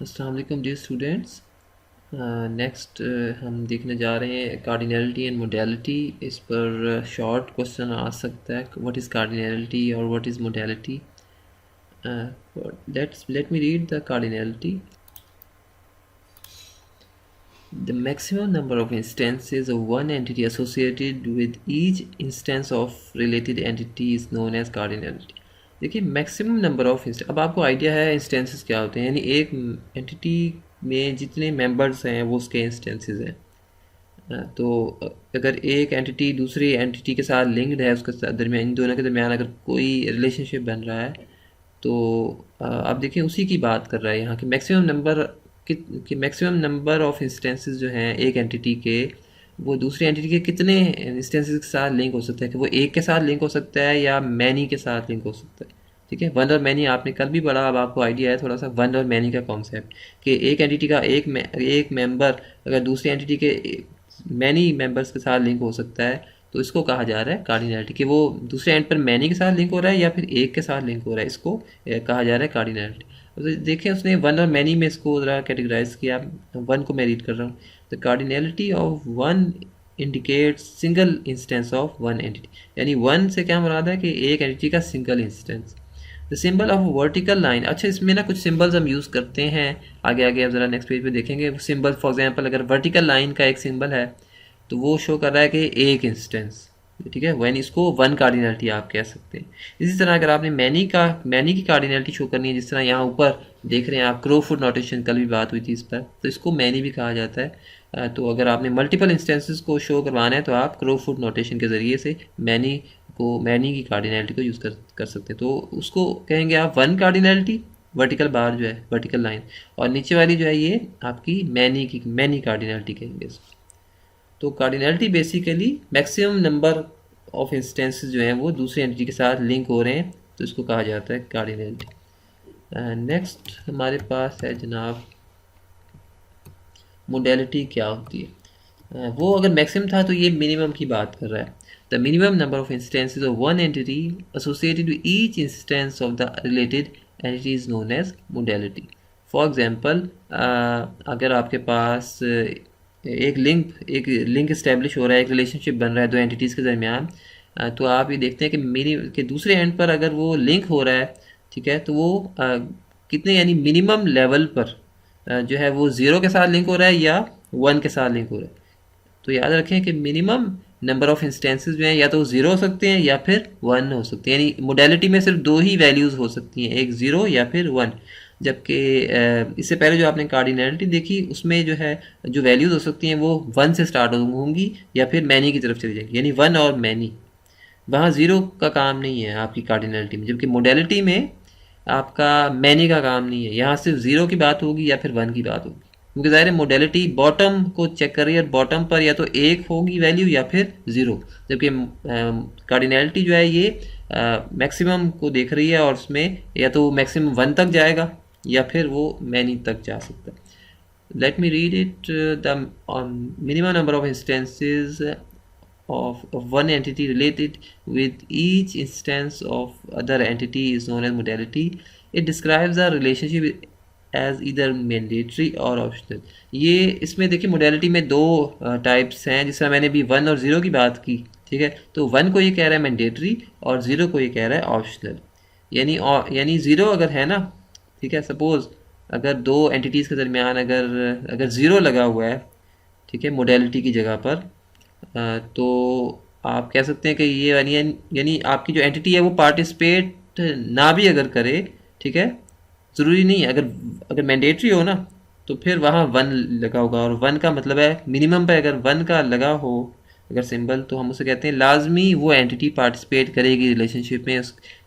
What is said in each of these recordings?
अस्सलाम वालेकुम dear students. Next हम देखने जा रहे हैं कार्डिनलिटी एंड मोडेलिटी। इस पर शॉर्ट क्वेश्चन आ सकता है, व्हाट इज़ कार्डिनलिटी और what is modality. Let me read the cardinality. The maximum number of instances of one entity associated with each instance of related entity is known as cardinality। देखिए maximum number of अब आपको idea है instances क्या होते हैं, यानी एक entity में जितने मेंबर्स हैं वो उसके इंस्टेंसेस हैं। तो अगर एक एंटिटी दूसरी एंटिटी के साथ लिंक्ड है, उसके दरमियान, इन दोनों के दरमियान अगर कोई रिलेशनशिप बन रहा है, तो आप देखिए उसी की बात कर रहा है यहाँ कि मैक्सिमम नंबर कि मैक्सिमम नंबर ऑफ इंस्टेंसेस जो हैं एक एंटिटी के, वो दूसरी एंटिटी के कितने इंस्टेंसेस के साथ लिंक हो सकता है, कि वो एक के साथ लिंक हो सकता है या मैनी के साथ लिंक हो सकता है। ठीक है, वन और मैनी आपने कल भी पढ़ा, अब आपको आइडिया है थोड़ा सा वन और मैनी का कॉन्सेप्ट, कि एक एंटिटी का एक मेंबर अगर दूसरी एंटिटी के मैनी मेंबर्स के साथ लिंक हो सकता है, तो इसको कहा जा रहा है कार्डिनलिटी। कि वो दूसरे एंड पर मैनी के साथ लिंक हो रहा है या फिर एक के साथ लिंक हो रहा है, इसको कहा जा रहा है कार्डिनलिटी। तो देखें उसने वन और मैनी में इसको ज़रा कैटेगराइज किया। वन को मैं रीड कर रहा हूँ। The cardinality of one indicates single instance of one entity. यानी वन से क्या मुराद है कि एक एंटिटी का single instance. The symbol of vertical line, अच्छा इसमें ना कुछ सिंबल्स हम यूज़ करते हैं, आगे आगे अब ज़रा नेक्स्ट पेज पे देखेंगे सिंबल। फॉर एग्जांपल अगर वर्टिकल लाइन का एक सिंबल है तो वो शो कर रहा है कि एक इंस्टेंस, ठीक है, वैन इसको वन कार्डिनलिटी आप कह सकते हैं। इसी तरह अगर आपने मैनी की कार्डिनलिटी शो करनी है, जिस तरह यहाँ ऊपर देख रहे हैं आप क्रोफुट नोटेशन, कल भी बात हुई थी इस पर, तो इसको मैनी भी कहा जाता है। तो अगर आपने मल्टीपल इंस्टेंसेस को शो करवाना है तो आप क्रोफुट नोटेशन के ज़रिए से मैनी की कार्डिनलिटी को यूज़ कर सकते हैं। तो उसको कहेंगे आप वन कार्डिनलिटी, वर्टिकल बार जो है वर्टिकल लाइन, और नीचे वाली जो है ये आपकी मैनी कार्डिनलिटी कहेंगे इसको। तो cardinality basically maximum number of instances जो हैं वो दूसरी एंटिटी के साथ लिंक हो रहे हैं, तो इसको कहा जाता है कार्डिनलिटी। नेक्स्ट हमारे पास है जनाब मोडेलिटी क्या होती है। वो अगर मैक्सिमम था तो ये मिनिमम की बात कर रहा है। The minimum number of instances of one entity associated with each instance of the related entity is known as modality. For example अगर आपके पास एक लिंक इस्टेब्लिश हो रहा है, एक रिलेशनशिप बन रहा है दो एंटिटीज़ के दरमियान, तो आप ये देखते हैं कि दूसरे एंड पर अगर वो लिंक हो रहा है, ठीक है, तो वो कितने यानी मिनिमम लेवल पर जो है वो ज़ीरो के साथ लिंक हो रहा है या वन के साथ लिंक हो रहा है। तो याद रखें कि मिनिमम नंबर ऑफ इंस्टेंसेस जो हैं या तो ज़ीरो हो सकते हैं या फिर वन हो सकते हैं, यानी मोडेलिटी में सिर्फ दो ही वैल्यूज़ हो सकती हैं, एक ज़ीरो या फिर वन। जबकि इससे पहले जो आपने कार्डिनलिटी देखी उसमें जो है जो वैल्यूज़ हो सकती हैं वो वन से स्टार्ट होंगी या फिर मैनी की तरफ चली जाएंगी, यानी वन और मैनी। वहाँ ज़ीरो का काम नहीं है आपकी कार्डिनलिटी में, जबकि मोडेलिटी में आपका मैनी का काम नहीं है, यहाँ सिर्फ ज़ीरो की बात होगी या फिर वन की बात होगी। क्योंकि ज़ाहिर है मोडेलिटी बॉटम को चेक कर रही है, बॉटम पर या तो एक होगी वैल्यू या फिर ज़ीरो, जबकि कार्डिनलिटी जो है ये मैक्सिमम को देख रही है और उसमें या तो मैक्सिमम वन तक जाएगा या फिर वो मैनी तक जा सकता है। Let me read it. The minimum number of instances of one entity related with each instance of other entity is known as modality. It describes a relationship as either mandatory or optional। ये इसमें देखिए modality में दो types हैं, जिस तरह मैंने भी वन और ज़ीरो की बात की, ठीक है, तो वन को ये कह रहा है मैंडेटरी और ज़ीरो को ये कह रहा है ऑप्शनल। यानी ज़ीरो अगर है ना, ठीक है, सपोज़ अगर दो एंटिटीज़ के दरमियान अगर ज़ीरो लगा हुआ है, ठीक है, मोडेलिटी की जगह पर, तो आप कह सकते हैं कि ये यानी आपकी जो एंटिटी है वो पार्टिसिपेट ना भी अगर करे, ठीक है, ज़रूरी नहीं है, अगर मैंडेटरी हो ना तो फिर वहाँ वन लगा होगा, और वन का मतलब है मिनिमम पे अगर वन का लगा हो अगर सिंबल, तो हम उसे कहते हैं लाजमी वो एंटिटी पार्टिसिपेट करेगी रिलेशनशिप में,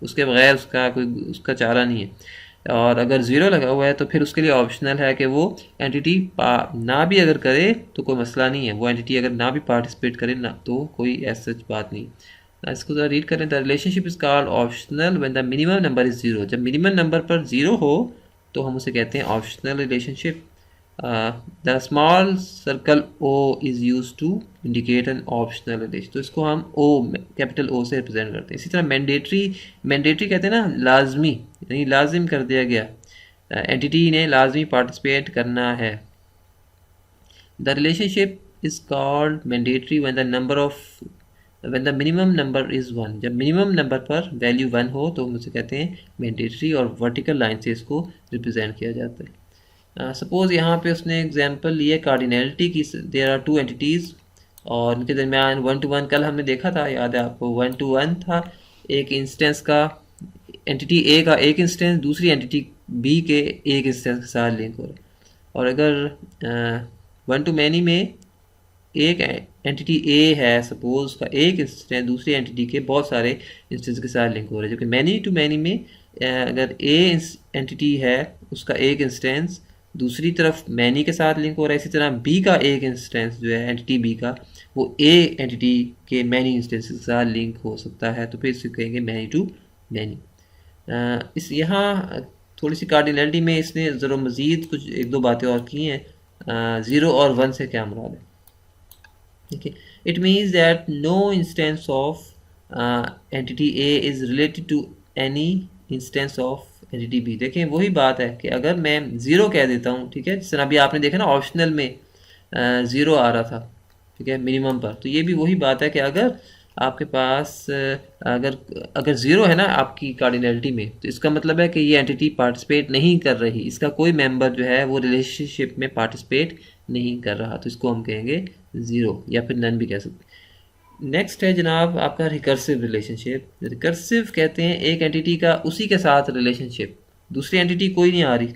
उसके बगैर उसका चारा नहीं है। और अगर ज़ीरो लगा हुआ है तो फिर उसके लिए ऑप्शनल है कि वो एंटिटी ना भी अगर करे तो कोई मसला नहीं है, वो एंटिटी अगर ना भी पार्टिसिपेट करे ना तो कोई ऐसा सच बात नहीं। इसको ज़रा रीड करें। The relationship is called optional when the minimum number is zero. जब मिनिमम नंबर पर ज़ीरो हो तो हम उसे कहते हैं optional relationship. The small circle O is use to indicate an optional relation. तो इसको हम ओ कैपिटल ओ से रिप्रेजेंट करते हैं। इसी तरह मैंडेटरी कहते हैं ना लाजमी, यानी लाजिम कर दिया गया। एंटिटी ने लाजमी पार्टिसिपेट करना है। The relationship is called mandatory when the minimum number is 1। जब मिनिमम नंबर पर वैल्यू 1 हो तो हम उसे कहते हैं मैंडेटरी, और वर्टिकल लाइन से इसको रिप्रेजेंट किया जाता है। सपोज यहाँ पे उसने एग्जांपल लिया कार्डिनैलिटी की। देयर आर टू एंटिटीज़ और उनके दरमियान 1 to 1 कल हमने देखा था, याद है आपको, 1 to 1 था। एक इंस्टेंस का एंटिटी ए का एक इंस्टेंस दूसरी एंटिटी बी के एक इंस्टेंस के साथ लिंक हो रहा है। और अगर 1 to many में एक एंटिटी ए है, सपोज उसका एक इंस्टेंस दूसरी एंटिटी के बहुत सारे इंस्टेंस के साथ लिंक हो रहा है, जबकि मैनी टू मैनी में अगर ए एंटिटी है उसका एक इंस्टेंस दूसरी तरफ मैनी के साथ लिंक हो रहा है, इसी तरह बी का एक इंस्टेंस जो है एंटिटी बी का वो ए एंटिटी के मैनी इंस्टेंस के साथ लिंक हो सकता है, तो फिर इसे कहेंगे मैनी टू मैनी। इस यहाँ थोड़ी सी कार्डिनैलिटी में इसने ज़रा मज़ीद कुछ एक दो बातें और की हैं। 0 और 1 से क्या मुराद है? Okay, it means that no instance of entity A is related to any instance of entity B। देखें वही बात है कि अगर मैं 0 कह देता हूँ, ठीक है, जिस तरह अभी आपने देखा ना ऑप्शनल में 0 आ रहा था, ठीक है, मिनिमम पर, तो ये भी वही बात है कि अगर आपके पास अगर 0 है ना आपकी कार्डिनैलिटी में, तो इसका मतलब है कि ये एंटिटी पार्टिसिपेट नहीं कर रही, इसका कोई मेंबर जो है वो रिलेशनशिप में पार्टिसिपेट नहीं कर रहा, तो इसको हम कहेंगे 0 या फिर नन भी कह सकते। नेक्स्ट है जनाब आपका रिकर्सिव रिलेशनशिप। रिकर्सिव कहते हैं एक एंटिटी का उसी के साथ रिलेशनशिप, दूसरी एंटिटी कोई नहीं आ रही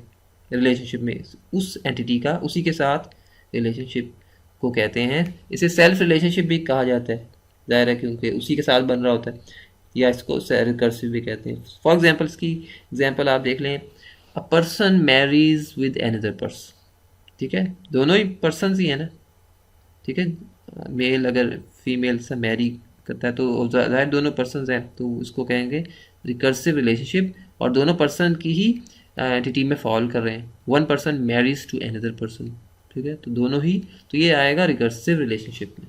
रिलेशनशिप में, उस एंटिटी का उसी के साथ रिलेशनशिप को कहते हैं। इसे सेल्फ रिलेशनशिप भी कहा जाता है, ज़ाहिर है क्योंकि उसी के साथ बन रहा होता है, या इसको रिकर्सिव भी कहते हैं। फॉर एग्जांपल इसकी एग्जांपल आप देख लें, a person marries with another person, ठीक है, दोनों ही पर्सन ही है ना, ठीक है, मेल अगर फीमेल से मैरी करता है तो ज़ाहिर दोनों पर्सन हैं, तो उसको कहेंगे रिकर्सिव रिलेशनशिप, और दोनों पर्सन की ही एंटिटी में फॉल कर रहे हैं। One person marries to another person, ठीक है, तो दोनों ही, तो ये आएगा रिकर्सिव रिलेशनशिप में।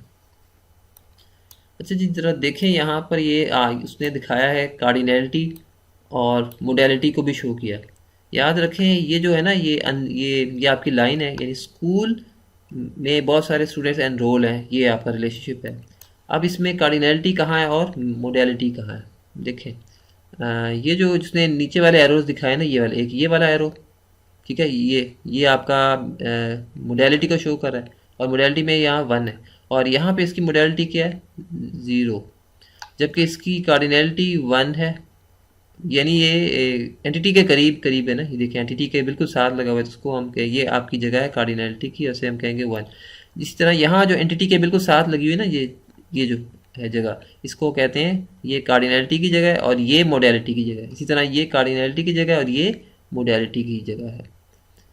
अच्छा जी, ज़रा देखें यहाँ पर ये उसने दिखाया है कार्डिनैलिटी और मोडेलिटी को भी शो किया। याद रखें ये जो है ना ये आपकी लाइन है, यानी स्कूल में बहुत सारे स्टूडेंट्स एनरोल हैं, ये आपका रिलेशनशिप है। अब इसमें कार्डिनैलिटी कहाँ है और मोडेलिटी कहाँ है? देखें ये जो जिसने नीचे वाले एरोज दिखाए ना, ये वाले, एक ये वाला एरो, ठीक है, ये आपका मोडेलिटी को शो कर रहा है, और मोडेलिटी में यहाँ 1 है, और यहाँ पे इसकी मोडेलिटी क्या है? 0, जबकि इसकी कार्डिनैलिटी 1 है, यानी ये एंटिटी के करीब है ना, ये देखिए एंटिटी के बिल्कुल साथ लगा हुआ है, तो उसको हम कहें ये आपकी जगह है कार्डिनैलिटी की, उसे हम कहेंगे 1। जिस तरह यहाँ जो एंटिटी के बिल्कुल साथ लगी हुई है ना, ये जो है जगह, इसको कहते हैं ये कार्डिनैलिटी की जगह है और ये मोडेलिटी की जगह है। इसी तरह ये कार्डिनैलिटी की जगह है और ये मोडेलिटी की जगह है,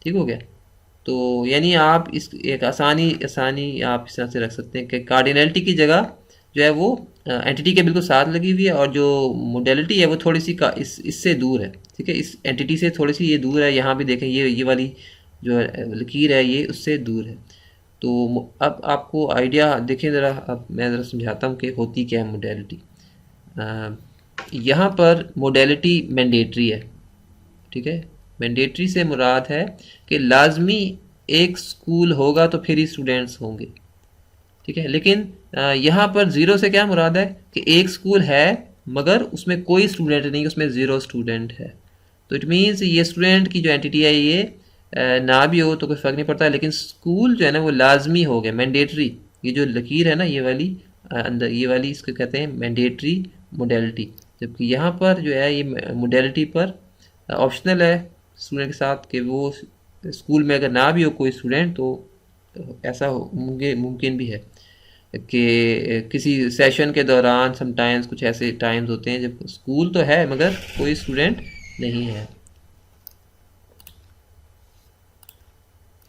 ठीक हो गया। तो यानी आप इस एक आसानी आप इस तरह से रख सकते हैं कि कार्डिनैलिटी की जगह जो है वो एंटिटी के बिल्कुल साथ लगी हुई है, और जो मोडेलिटी है वो थोड़ी सी इससे दूर है, ठीक है, इस एंटिटी से थोड़ी सी ये दूर है। यहाँ भी देखें ये वाली जो लकीर है ये उससे दूर है। तो अब आपको आइडिया देखें ज़रा, अब मैं ज़रा समझाता हूँ कि होती क्या है मोडेलिटी। यहाँ पर मोडेलिटी मैंडेटरी है, ठीक है, मैंडेटरी से मुराद है कि लाजमी एक स्कूल होगा तो फिर ही स्टूडेंट्स होंगे, ठीक है, लेकिन यहाँ पर 0 से क्या मुराद है कि एक स्कूल है मगर उसमें कोई स्टूडेंट नहीं, उसमें 0 स्टूडेंट है। तो इट मीन्स ये स्टूडेंट की जो एंटिटी है ये ना भी हो तो कोई फ़र्क नहीं पड़ता, लेकिन स्कूल जो है ना वो लाजमी हो गया, मैंडेटरी। ये जो लकीर है ना ये वाली अंदर, ये वाली इसको कहते हैं मैंडेटरी मोडेलिटी, जबकि यहाँ पर जो है ये मोडेलिटी पर ऑप्शनल है स्टूडेंट के साथ, कि वो स्कूल में अगर ना भी हो कोई स्टूडेंट तो ऐसा मुमकिन भी है कि किसी सेशन के दौरान समटाइम्स कुछ ऐसे टाइम्स होते हैं जब स्कूल तो है मगर कोई स्टूडेंट नहीं है।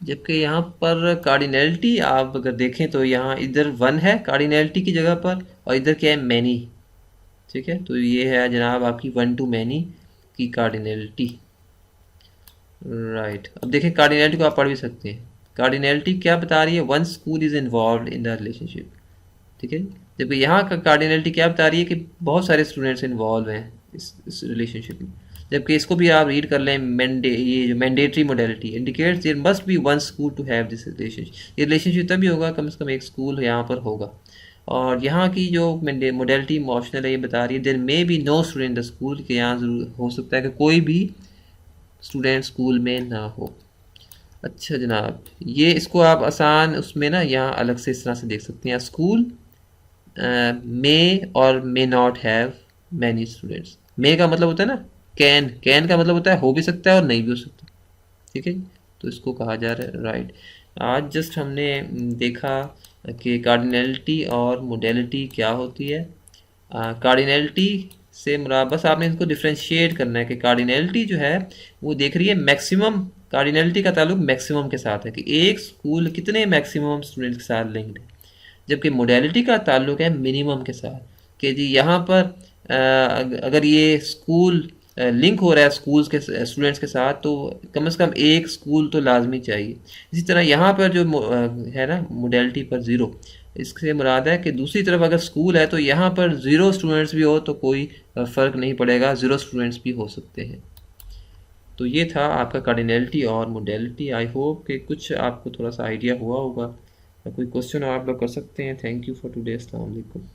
जबकि यहाँ पर कार्डिनैलिटी आप अगर देखें तो यहाँ इधर 1 है कार्डिनैलिटी की जगह पर, और इधर क्या है? मैनी, ठीक है, तो ये है जनाब आपकी 1 to many की कार्डिनैलिटी, राइट। अब देखें कार्डिनैलिटी को आप पढ़ भी सकते हैं। कार्डिनैलिटी क्या बता रही है? 1 school is involve in the relationship, ठीक है, जबकि यहाँ का कार्डिनैलिटी क्या बता रही है कि बहुत सारे स्टूडेंट्स इन्वॉल्व हैं इस रिलेशनशिप में। जबकि इसको भी आप रीड कर लें, ये जो mandatory modality indicates there must be one school to have this relationship. ये रिलेशनशिप तभी होगा कम से कम एक स्कूल यहाँ पर होगा। और यहाँ की जो मोडेलिटी ऑप्शनल है ये बता रही है there may be no student the school, के यहाँ ज़रूर हो सकता है कि कोई भी स्टूडेंट स्कूल में ना हो। अच्छा जनाब, ये इसको आप आसान उसमें ना यहाँ अलग से इस तरह से देख सकते हैं, स्कूल मे और may not have many students. May का मतलब होता है ना कैन, कैन का मतलब होता है हो भी सकता है और नहीं भी हो सकता, ठीक है। तो इसको कहा जा रहा है राइट। आज जस्ट हमने देखा कि कार्डिनलिटी और मोडेलिटी क्या होती है। कार्डिनलिटी से मुराद बस आपने इसको डिफ्रेंशिएट करना है कि कार्डिनलिटी जो है वो देख रही है मैक्सिमम, कार्डिनलिटी का ताल्लुक मैक्सिमम के साथ है कि एक स्कूल कितने मैक्सिमम स्टूडेंट्स के साथ लिंक्ड है, जबकि मोडेलिटी का ताल्लुक है मिनिमम के साथ कि जी यहाँ पर अगर ये स्कूल लिंक हो रहा है स्कूल्स के स्टूडेंट्स के साथ तो कम से कम एक स्कूल तो लाजमी चाहिए। इसी तरह यहाँ पर जो है ना मोडेलिटी पर ज़ीरो, इससे मुराद है कि दूसरी तरफ अगर स्कूल है तो यहाँ पर ज़ीरो स्टूडेंट्स भी हो तो कोई फ़र्क नहीं पड़ेगा, ज़ीरो स्टूडेंट्स भी हो सकते हैं। तो ये था आपका कार्डिनलिटी और मोडेलिटी। आई होप कि कुछ आपको थोड़ा सा आइडिया हुआ होगा। कोई क्वेश्चन आप लोग कर सकते हैं। Thank you for today. अस्सलाम वालेकुम।